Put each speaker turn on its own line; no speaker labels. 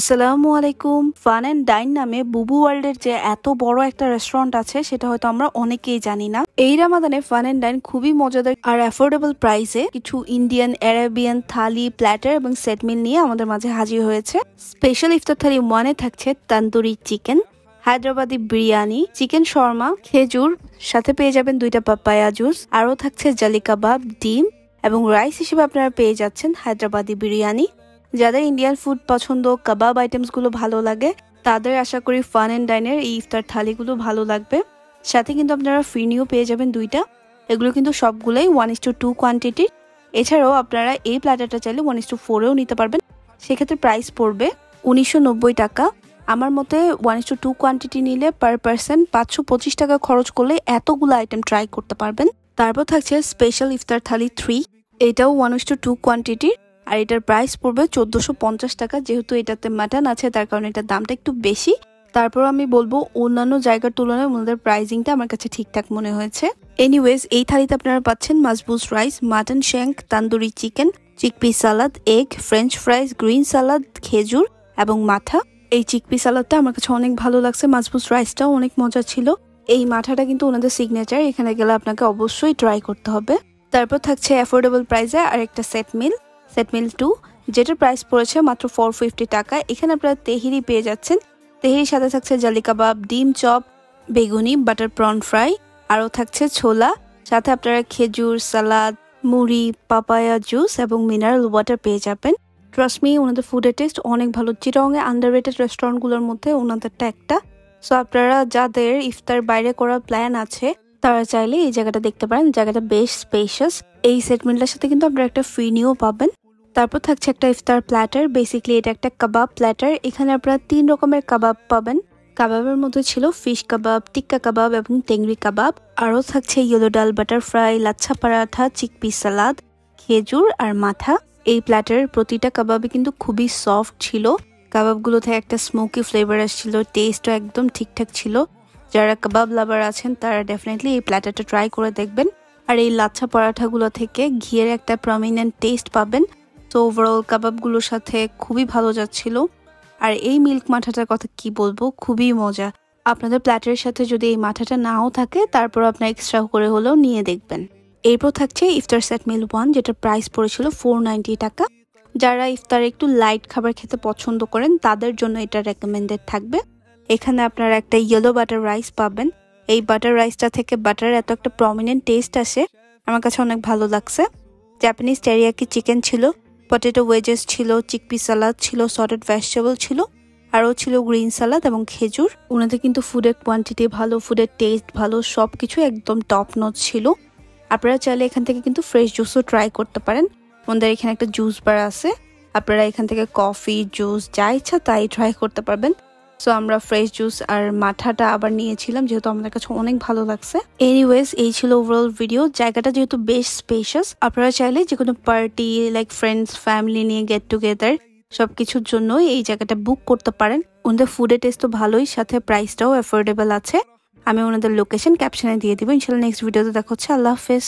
আসসালামু আলাইকুম। Fun and ডাইন নামে বুবু ওয়ার্ল্ডের যে এত বড় একটা রেস্টুরেন্ট আছে সেটা হয়তো আমরা অনেকেই জানি না। এই রামাদানে ফান অ্যান্ড ডাইন খুবই মজাদার আর অ্যাফোর্ডেবল প্রাইসে কিছু ইন্ডিয়ান, অ্যারাবিয়ান থালি, প্ল্যাটার এবং সেট মিল নিয়ে আমাদের মাঝে হাজির হয়েছে। স্পেশাল ইফতার থালি 1-এ থাকছে তন্দুরি চিকেন, হায়দ্রাবাদি বিরিয়ানি, চিকেন শর্মা, খেজুর, সাথে পেয়ে যাবেন 2টা পাপায়া জুস, আরও থাকছে জালি কাবাব, ডিম এবং রাইস হিসেবে আপনারা পেয়ে যাচ্ছেন হায়দ্রাবাদি বিরিয়ানি। যাদের ইন্ডিয়ান ফুড পছন্দ, কাবাব আইটেমস গুলো ভালো লাগে, তাদের আশা করি ফান অ্যান্ড ডাইনের এই ইফতার থালিগুলো ভালো লাগবে। সাথে কিন্তু আপনারা ফ্রিনিও পেয়ে যাবেন 2টা। এগুলো কিন্তু সবগুলোই 1:2 কোয়ান্টিটির। এছাড়াও আপনারা এই প্ল্যাটারটা চাইলে 1:4-এও নিতে পারবেন। সেক্ষেত্রে প্রাইস পড়বে 1990 টাকা। আমার মতে 1:2 কোয়ান্টিটি নিলে পার পার্সন 525 টাকা খরচ করলে এতগুলো আইটেম ট্রাই করতে পারবেন। তারপর থাকছে স্পেশাল ইফতার থালি 3, এটাও 1:2 কোয়ান্টিটির আর এটার প্রাইস পড়বে 1450 টাকা। যেহেতু এটাতে মাটন আছে তার কারণে এটার দামটা একটু বেশি। তারপর আমি বলবো অন্যান্য জায়গার তুলনায় ওনাদের প্রাইসিংটা আমার কাছে ঠিকঠাক মনে হয়েছে। এনিওয়েজ, এই থালিতে আপনারা পাচ্ছেন মাসবুস rice, mutton shank, tandoori chicken, chickpea salad, egg, French fries, green salad, খেজুর এবং মাঠা। এই চিকপি সালাদটা আমার কাছে অনেক ভালো লাগছে। মাসবুস রাইসটাও অনেক মজা ছিল। এই মাঠাটা কিন্তু ওনাদের সিগনেচার, এখানে গেলে আপনাকে অবশ্যই ট্রাই করতে হবে। তারপর থাকছে অ্যাফোর্ডেবল প্রাইসে আর একটা সেট মিল 2, যেটার প্রাইস পড়েছে মাত্র 450 টাকা। এখানে আপনারা তেহেরি পেয়ে যাচ্ছেন। তেহেরির সাথে থাকছে জালি কাবাব, ডিম চপ, বেগুনি, বাটার প্রন ফ্রাই, আরও থাকছে ছোলা। সাথে আপনারা খেজুর, সালাদ, মুড়ি, পাপায়া জুস এবং মিনারেল ওয়াটার পেয়ে যাবেন। ট্রাস্ট মি, ওনাদের ফুডের টেস্ট অনেক ভালো। চিটাগংয়ে আন্ডাররেটেড রেস্টুরেন্টগুলোর মধ্যে ওনাদেরটা একটা। সো আপনারা যাদের ইফতার বাইরে করার প্ল্যান আছে তারা চাইলে এই জায়গাটা দেখতে পারেন। জায়গাটা বেশ স্পেশাস। এই সেট মিলটার সাথে কিন্তু আপনারা একটা ফ্রি নিও পাবেন। তারপর থাকছে একটা ইফতার প্ল্যাটার। বেসিক্যালি এটা একটা কাবাব প্ল্যাটার। এখানে আপনারা 3 রকমের কাবাব পাবেন। কাবাবের মধ্যে ছিল ফিশ কাবাব, টিক্কা কাবাব এবং টেংরি কাবাব। আরও থাকছে yellow dal, butter fry, lachha paratha, chickpea salad, খেজুর আর মাথা। এই প্ল্যাটারের প্রতিটা কাবাবই কিন্তু খুবই সফট ছিল। কাবাবগুলোতে একটা স্মোকি ফ্লেভার আসছিল। টেস্টও একদম ঠিকঠাক ছিল। যারা কাবাব লাভার আছেন তারা ডেফিনেটলি এই প্ল্যাটারটা ট্রাই করে দেখবেন। আর এই লাচ্ছা পরাঠাগুলো থেকে ঘিয়ের একটা প্রমিনেন্ট টেস্ট পাবেন। তো ওভারঅল কাবাবগুলোর সাথে খুবই ভালো যাচ্ছিল। আর এই মিল্ক মাঠাটার কথা কি বলবো, খুবই মজা। আপনাদের প্ল্যাটারের সাথে যদি এই মাঠাটা নাও থাকে তারপর আপনার এক্সট্রা করে হলেও নিয়ে দেখবেন। এরপর থাকছে ইফতার সেট মিল 1, যেটার প্রাইস পড়েছিল 490 টাকা। যারা ইফতারে একটু লাইট খাবার খেতে পছন্দ করেন তাদের জন্য এটা রেকমেন্ডেড থাকবে। এখানে আপনারা একটা ইয়েলো বাটার রাইস পাবেন। এই বাটার রাইসটা থেকে বাটারের এত একটা প্রমিনেন্ট টেস্ট আসে, আমার কাছে অনেক ভালো লাগছে। জাপানিজ টেরিয়াকি চিকেন ছিল, পটেটো ওয়েজেস ছিল, চিকপি সালাদ ছিল, সটেড ভেজিটেবল ছিল, আরও ছিল গ্রিন সালাদ এবং খেজুর। ওনাদের কিন্তু ফুডের কোয়ান্টিটি ভালো, ফুডের টেস্ট ভালো, সব কিছু একদম টপ নচ ছিল। আপনারা চাইলে এখান থেকে কিন্তু ফ্রেশ জুসও ট্রাই করতে পারেন। ওনাদের এখানে একটা জুস বার আছে, আপনারা এখান থেকে কফি, জুস যা ইচ্ছা তাই ট্রাই করতে পারবেন। সো আমরা ফ্রেশ জুস আর মাঠাটা আবার নিয়েছিলাম যেহেতু আমাদের কাছে অনেক ভালো লাগছে। এনিওয়েজ, এই ছিল ওভারঅল ভিডিও। জায়গাটা যেহেতু বেশ স্পেশাস, আপনারা চাইলে যে কোনো পার্টি লাইক ফ্রেন্ডস, ফ্যামিলি নিয়ে গেট টুগেদার সবকিছুর জন্য এই জায়গাটা বুক করতে পারেন। ওনাদের ফুডের টেস্ট তো ভালোই, সাথে প্রাইসটাও অ্যাফোর্ডেবল আছে। আমি ওনাদের লোকেশন ক্যাপশনে দিয়ে দিব। ইনশাল্লাহ নেক্সট ভিডিওতে দেখা হচ্ছে। আল্লাহ হাফেজ।